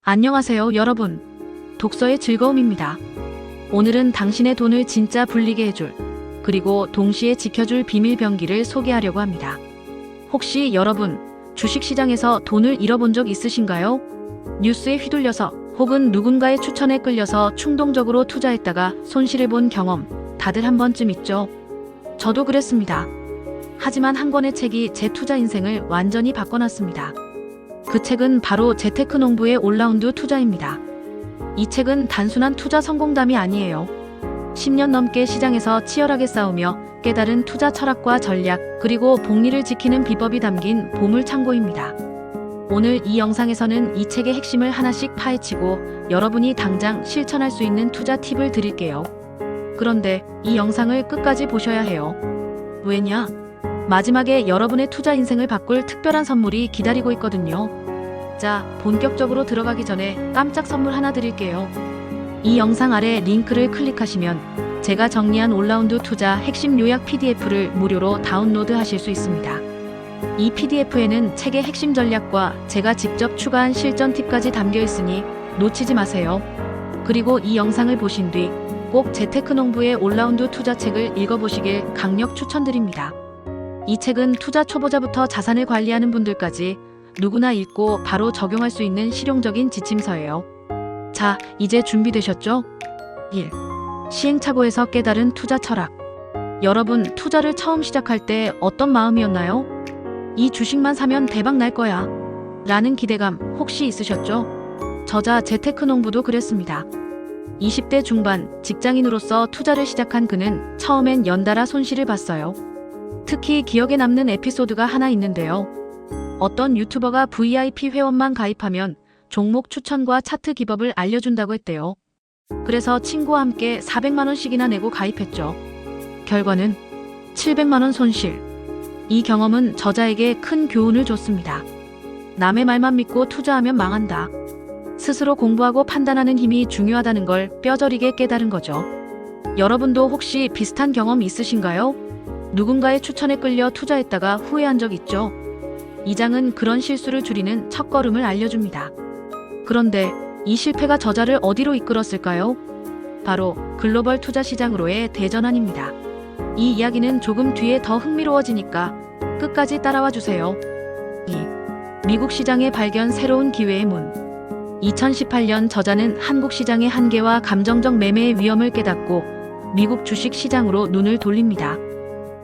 안녕하세요, 여러분. 독서의 즐거움입니다. 오늘은 당신의 돈을 진짜 불리게 해줄, 그리고 동시에 지켜줄 비밀 병기를 소개하려고 합니다. 혹시 여러분, 주식시장에서 돈을 잃어본 적 있으신가요? 뉴스에 휘둘려서 혹은 누군가의 추천에 끌려서 충동적으로 투자했다가 손실을 본 경험 다들 한 번쯤 있죠? 저도 그랬습니다. 하지만 한 권의 책이 제 투자 인생을 완전히 바꿔놨습니다. 그 책은 바로 재테크농부의 올라운드 투자입니다. 이 책은 단순한 투자 성공담이 아니에요. 10년 넘게 시장에서 치열하게 싸우며 깨달은 투자 철학과 전략, 그리고 복리를 지키는 비법이 담긴 보물창고입니다. 오늘 이 영상에서는 이 책의 핵심을 하나씩 파헤치고 여러분이 당장 실천할 수 있는 투자 팁을 드릴게요. 그런데 이 영상을 끝까지 보셔야 해요. 왜냐? 마지막에 여러분의 투자 인생을 바꿀 특별한 선물이 기다리고 있거든요. 자, 본격적으로 들어가기 전에 깜짝 선물 하나 드릴게요. 이 영상 아래 링크를 클릭하시면 제가 정리한 올라운드 투자 핵심 요약 PDF를 무료로 다운로드 하실 수 있습니다. 이 PDF에는 책의 핵심 전략과 제가 직접 추가한 실전 팁까지 담겨 있으니 놓치지 마세요. 그리고 이 영상을 보신 뒤 꼭 재테크농부의 올라운드 투자 책을 읽어보시길 강력 추천드립니다. 이 책은 투자 초보자부터 자산을 관리하는 분들까지 누구나 읽고 바로 적용할 수 있는 실용적인 지침서예요. 자, 이제 준비되셨죠? 1. 시행착오에서 깨달은 투자 철학. 여러분, 투자를 처음 시작할 때 어떤 마음이었나요? 이 주식만 사면 대박 날 거야 라는 기대감 혹시 있으셨죠? 저자 재테크농부도 그랬습니다. 20대 중반 직장인으로서 투자를 시작한 그는 처음엔 연달아 손실을 봤어요. 특히 기억에 남는 에피소드가 하나 있는데요. 어떤 유튜버가 VIP 회원만 가입하면 종목 추천과 차트 기법을 알려준다고 했대요. 그래서 친구와 함께 400만원씩이나 내고 가입했죠. 결과는 700만원 손실. 이 경험은 저자에게 큰 교훈을 줬습니다. 남의 말만 믿고 투자하면 망한다. 스스로 공부하고 판단하는 힘이 중요하다는 걸 뼈저리게 깨달은 거죠. 여러분도 혹시 비슷한 경험 있으신가요? 누군가의 추천에 끌려 투자했다가 후회한 적 있죠? 이 장은 그런 실수를 줄이는 첫걸음을 알려줍니다. 그런데 이 실패가 저자를 어디로 이끌었을까요? 바로 글로벌 투자 시장으로의 대전환입니다. 이 이야기는 조금 뒤에 더 흥미로워지니까 끝까지 따라와 주세요. 2. 미국 시장의 발견, 새로운 기회의 문. 2018년 저자는 한국 시장의 한계와 감정적 매매의 위험을 깨닫고 미국 주식 시장으로 눈을 돌립니다.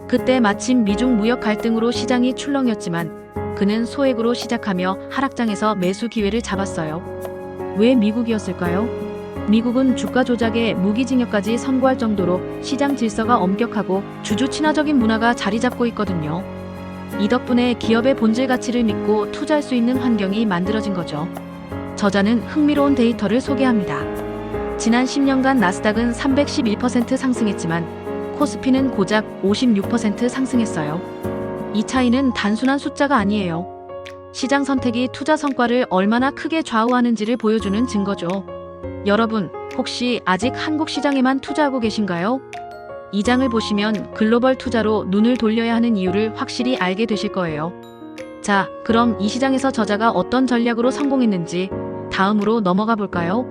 그때 마침 미중 무역 갈등으로 시장이 출렁였지만 그는 소액으로 시작하며 하락장에서 매수 기회를 잡았어요. 왜 미국이었을까요? 미국은 주가 조작에 무기징역까지 선고할 정도로 시장 질서가 엄격하고 주주 친화적인 문화가 자리 잡고 있거든요. 이 덕분에 기업의 본질 가치를 믿고 투자할 수 있는 환경이 만들어진 거죠. 저자는 흥미로운 데이터를 소개합니다. 지난 10년간 나스닥은 311% 상승했지만 코스피는 고작 56% 상승했어요. 이 차이는 단순한 숫자가 아니에요. 시장 선택이 투자 성과를 얼마나 크게 좌우하는지를 보여주는 증거죠. 여러분, 혹시 아직 한국 시장에만 투자하고 계신가요? 이 장을 보시면 글로벌 투자로 눈을 돌려야 하는 이유를 확실히 알게 되실 거예요. 자, 그럼 이 시장에서 저자가 어떤 전략으로 성공했는지 다음으로 넘어가 볼까요?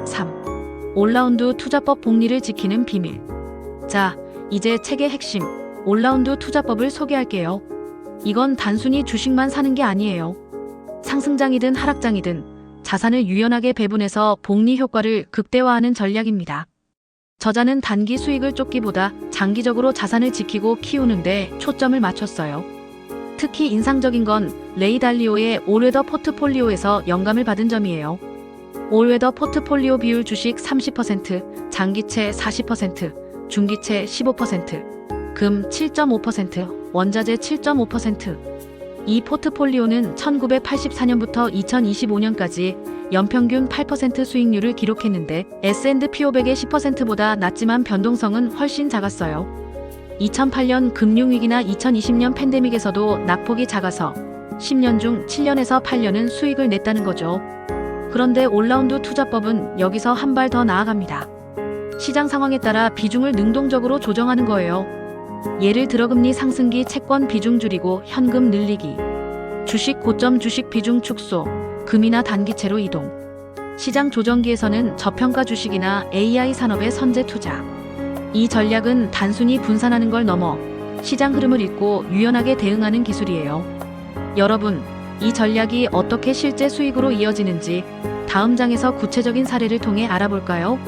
3. 올라운드 투자법, 복리를 지키는 비밀. 자, 이제 책의 핵심, 올라운드 투자법을 소개할게요. 이건 단순히 주식만 사는 게 아니에요. 상승장이든 하락장이든 자산을 유연하게 배분해서 복리 효과를 극대화하는 전략입니다. 저자는 단기 수익을 쫓기보다 장기적으로 자산을 지키고 키우는 데 초점을 맞췄어요. 특히 인상적인 건 레이 달리오의 올웨더 포트폴리오에서 영감을 받은 점이에요. 올웨더 포트폴리오 비율 주식 30%, 장기채 40%, 중기채 15%, 금 7.5%, 원자재 7.5%. 이 포트폴리오는 1984년부터 2025년까지 연평균 8% 수익률을 기록했는데 S&P 500의 10%보다 낮지만 변동성은 훨씬 작았어요. 2008년 금융위기나 2020년 팬데믹에서도 낙폭이 작아서 10년 중 7년에서 8년은 수익을 냈다는 거죠. 그런데 올라운드 투자법은 여기서 한 발 더 나아갑니다. 시장 상황에 따라 비중을 능동적으로 조정하는 거예요. 예를 들어 금리 상승기 채권 비중 줄이고 현금 늘리기, 주식 고점 주식 비중 축소, 금이나 단기채로 이동. 시장 조정기에서는 저평가 주식이나 AI 산업의 선제 투자. 이 전략은 단순히 분산하는 걸 넘어 시장 흐름을 읽고 유연하게 대응하는 기술이에요. 여러분, 이 전략이 어떻게 실제 수익으로 이어지는지 다음 장에서 구체적인 사례를 통해 알아볼까요?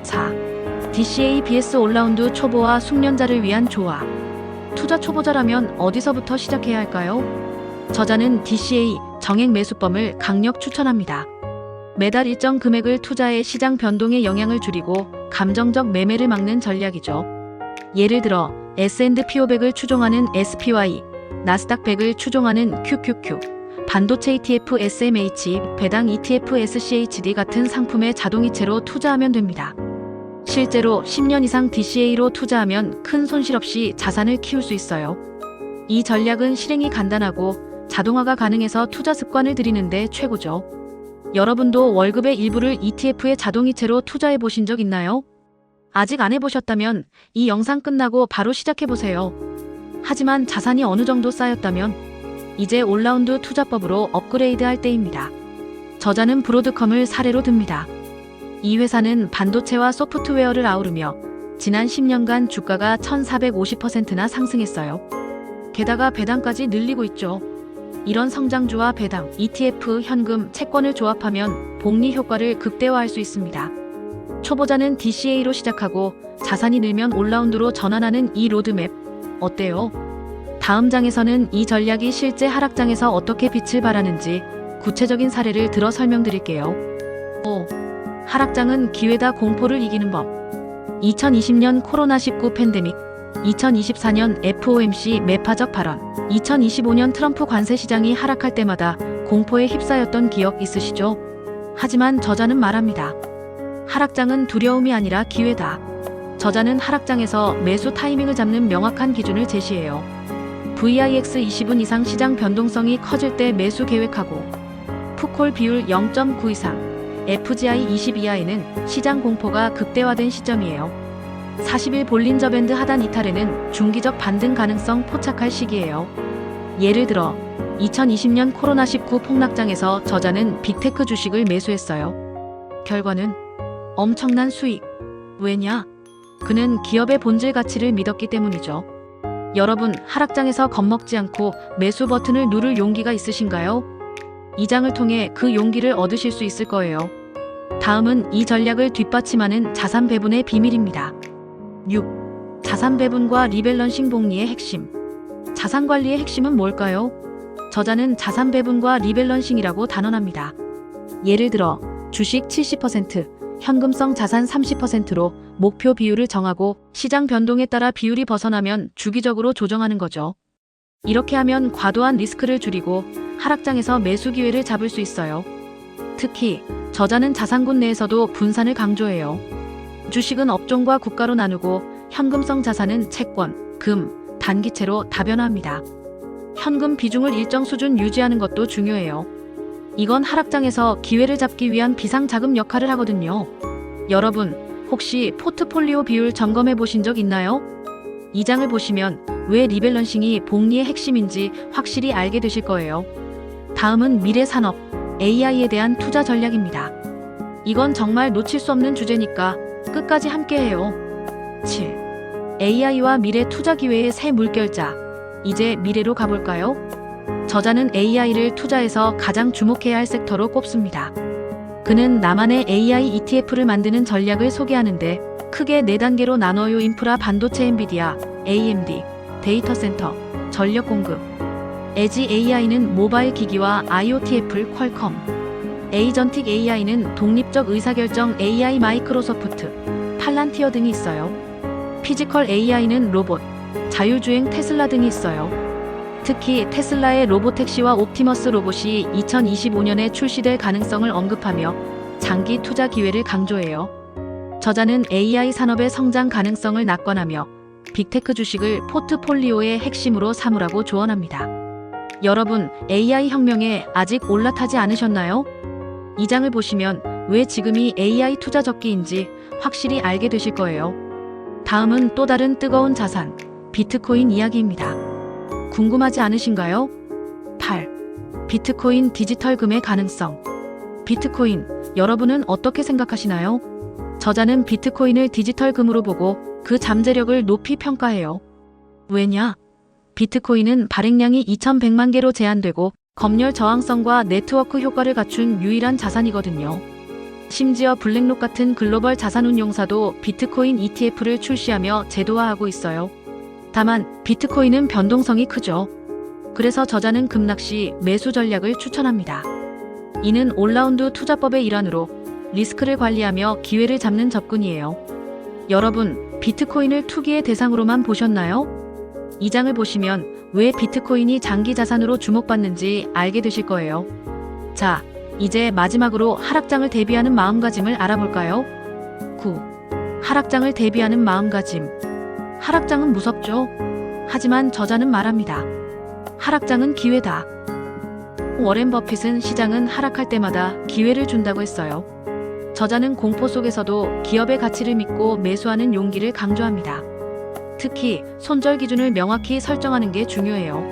4. DCA BS 올라운드 초보와 숙련자를 위한 조화. 투자 초보자라면 어디서부터 시작해야 할까요? 저자는 DCA 정액 매수법을 강력 추천합니다. 매달 일정 금액을 투자해 시장 변동의 영향을 줄이고 감정적 매매를 막는 전략이죠. 예를 들어 S&P 500을 추종하는 SPY, 나스닥 100을 추종하는 QQQ, 반도체 ETF SMH, 배당 ETF SCHD 같은 상품에 자동이체로 투자하면 됩니다. 실제로 10년 이상 DCA로 투자하면 큰 손실 없이 자산을 키울 수 있어요. 이 전략은 실행이 간단하고 자동화가 가능해서 투자 습관을 들이는데 최고죠. 여러분도 월급의 일부를 ETF에 자동이체로 투자해 보신 적 있나요? 아직 안 해보셨다면 이 영상 끝나고 바로 시작해보세요. 하지만 자산이 어느 정도 쌓였다면 이제 올라운드 투자법으로 업그레이드 할 때입니다. 저자는 브로드컴을 사례로 듭니다. 이 회사는 반도체와 소프트웨어를 아우르며 지난 10년간 주가가 1450%나 상승했어요. 게다가 배당까지 늘리고 있죠. 이런 성장주와 배당, ETF, 현금, 채권을 조합하면 복리 효과를 극대화할 수 있습니다. 초보자는 DCA로 시작하고 자산이 늘면 올라운드로 전환하는 이 로드맵 어때요? 다음 장에서는 이 전략이 실제 하락장에서 어떻게 빛을 발하는지 구체적인 사례를 들어 설명드릴게요. 5. 하락장은 기회다. 공포를 이기는 법. 2020년 코로나19 팬데믹, 2024년 FOMC 매파적 발언, 2025년 트럼프 관세 시장이 하락할 때마다 공포에 휩싸였던 기억 있으시죠? 하지만 저자는 말합니다. 하락장은 두려움이 아니라 기회다. 저자는 하락장에서 매수 타이밍을 잡는 명확한 기준을 제시해요. VIX 20분 이상 시장 변동성이 커질 때 매수 계획하고, 풋콜 비율 0.9 이상, FGI 20 이하에는 시장 공포가 극대화된 시점이에요. 40일 볼린저 밴드 하단 이탈에는 중기적 반등 가능성 포착할 시기예요. 예를 들어 2020년 코로나19 폭락장에서 저자는 빅테크 주식을 매수했어요. 결과는 엄청난 수익. 왜냐? 그는 기업의 본질 가치를 믿었기 때문이죠. 여러분, 하락장에서 겁먹지 않고 매수 버튼을 누를 용기가 있으신가요? 이 장을 통해 그 용기를 얻으실 수 있을 거예요. 다음은 이 전략을 뒷받침하는 자산 배분의 비밀입니다. 6. 자산 배분과 리밸런싱 복리의 핵심. 자산 관리의 핵심은 뭘까요? 저자는 자산 배분과 리밸런싱이라고 단언합니다. 예를 들어 주식 70%, 현금성 자산 30%로 목표 비율을 정하고 시장 변동에 따라 비율이 벗어나면 주기적으로 조정하는 거죠. 이렇게 하면 과도한 리스크를 줄이고 하락장에서 매수 기회를 잡을 수 있어요. 특히 저자는 자산군 내에서도 분산을 강조해요. 주식은 업종과 국가로 나누고 현금성 자산은 채권, 금, 단기채로 다변화합니다. 현금 비중을 일정 수준 유지하는 것도 중요해요. 이건 하락장에서 기회를 잡기 위한 비상자금 역할을 하거든요. 여러분, 혹시 포트폴리오 비율 점검해 보신 적 있나요? 이 장을 보시면 왜 리밸런싱이 복리의 핵심인지 확실히 알게 되실 거예요. 다음은 미래 산업, AI에 대한 투자 전략입니다. 이건 정말 놓칠 수 없는 주제니까 끝까지 함께해요. 7. AI와 미래 투자 기회의 새 물결자. 이제 미래로 가볼까요? 저자는 AI를 투자해서 가장 주목해야 할 섹터로 꼽습니다. 그는 나만의 AI ETF를 만드는 전략을 소개하는데 크게 4단계로 나눠요. 인프라, 반도체, 엔비디아, AMD, 데이터 센터, 전력 공급. 에지 AI는 모바일 기기와 IoT, 애플, 퀄컴. 에이전틱 AI는 독립적 의사결정, AI, 마이크로소프트, 팔란티어 등이 있어요. 피지컬 AI는 로봇, 자율주행, 테슬라 등이 있어요. 특히 테슬라의 로보택시와 옵티머스 로봇이 2025년에 출시될 가능성을 언급하며 장기 투자 기회를 강조해요. 저자는 AI 산업의 성장 가능성을 낙관하며 빅테크 주식을 포트폴리오의 핵심으로 삼으라고 조언합니다. 여러분, AI 혁명에 아직 올라타지 않으셨나요? 이 장을 보시면 왜 지금이 AI 투자 적기인지 확실히 알게 되실 거예요. 다음은 또 다른 뜨거운 자산, 비트코인 이야기입니다. 궁금하지 않으신가요? 8. 비트코인 디지털 금의 가능성. 비트코인, 여러분은 어떻게 생각하시나요? 저자는 비트코인을 디지털 금으로 보고 그 잠재력을 높이 평가해요. 왜냐? 비트코인은 발행량이 2100만 개로 제한되고 검열 저항성과 네트워크 효과를 갖춘 유일한 자산이거든요. 심지어 블랙록 같은 글로벌 자산운용사도 비트코인 ETF를 출시하며 제도화하고 있어요. 다만 비트코인은 변동성이 크죠. 그래서 저자는 급락 시 매수 전략을 추천합니다. 이는 올라운드 투자법의 일환으로 리스크를 관리하며 기회를 잡는 접근이에요. 여러분, 비트코인을 투기의 대상으로만 보셨나요? 이 장을 보시면 왜 비트코인이 장기 자산으로 주목받는지 알게 되실 거예요. 자, 이제 마지막으로 하락장을 대비하는 마음가짐을 알아볼까요? 9. 하락장을 대비하는 마음가짐. 하락장은 무섭죠? 하지만 저자는 말합니다. 하락장은 기회다. 워렌 버핏은 시장은 하락할 때마다 기회를 준다고 했어요. 저자는 공포 속에서도 기업의 가치를 믿고 매수하는 용기를 강조합니다. 특히 손절 기준을 명확히 설정하는 게 중요해요.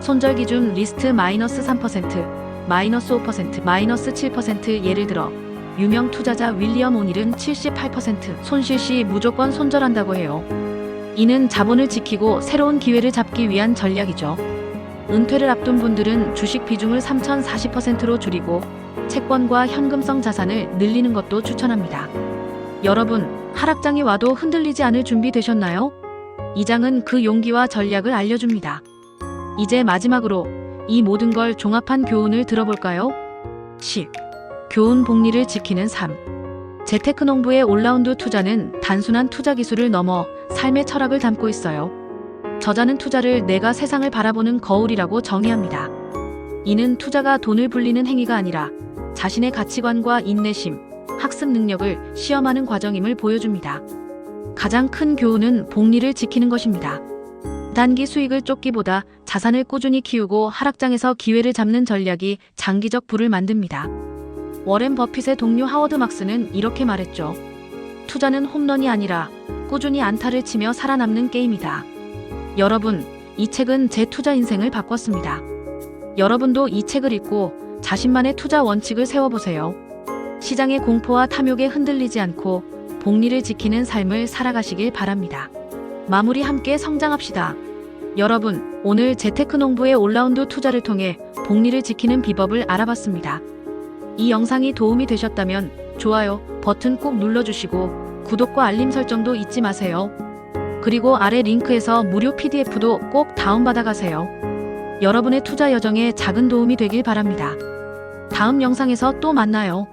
손절 기준 리스트 -3%, -5%, -7%. 예를 들어 유명 투자자 윌리엄 오닐은 78% 손실 시 무조건 손절한다고 해요. 이는 자본을 지키고 새로운 기회를 잡기 위한 전략이죠. 은퇴를 앞둔 분들은 주식 비중을 3040%로 줄이고 채권과 현금성 자산을 늘리는 것도 추천합니다. 여러분, 하락장이 와도 흔들리지 않을 준비 되셨나요? 이 장은 그 용기와 전략을 알려줍니다. 이제 마지막으로 이 모든 걸 종합한 교훈을 들어볼까요? 10. 교훈 복리를 지키는 삶. 재테크농부의 올라운드 투자는 단순한 투자 기술을 넘어 삶의 철학을 담고 있어요. 저자는 투자를 내가 세상을 바라보는 거울이라고 정의합니다. 이는 투자가 돈을 불리는 행위가 아니라 자신의 가치관과 인내심, 학습 능력을 시험하는 과정임을 보여줍니다. 가장 큰 교훈은 복리를 지키는 것입니다. 단기 수익을 쫓기보다 자산을 꾸준히 키우고 하락장에서 기회를 잡는 전략이 장기적 부를 만듭니다. 워렌 버핏의 동료 하워드 막스는 이렇게 말했죠. 투자는 홈런이 아니라 꾸준히 안타를 치며 살아남는 게임이다. 여러분, 이 책은 제 투자 인생을 바꿨습니다. 여러분도 이 책을 읽고 자신만의 투자 원칙을 세워보세요. 시장의 공포와 탐욕에 흔들리지 않고 복리를 지키는 삶을 살아가시길 바랍니다. 마무리 함께 성장합시다. 여러분, 오늘 재테크농부의 올라운드 투자를 통해 복리를 지키는 비법을 알아봤습니다. 이 영상이 도움이 되셨다면 좋아요 버튼 꼭 눌러주시고 구독과 알림 설정도 잊지 마세요. 그리고 아래 링크에서 무료 PDF도 꼭 다운받아 가세요. 여러분의 투자 여정에 작은 도움이 되길 바랍니다. 다음 영상에서 또 만나요.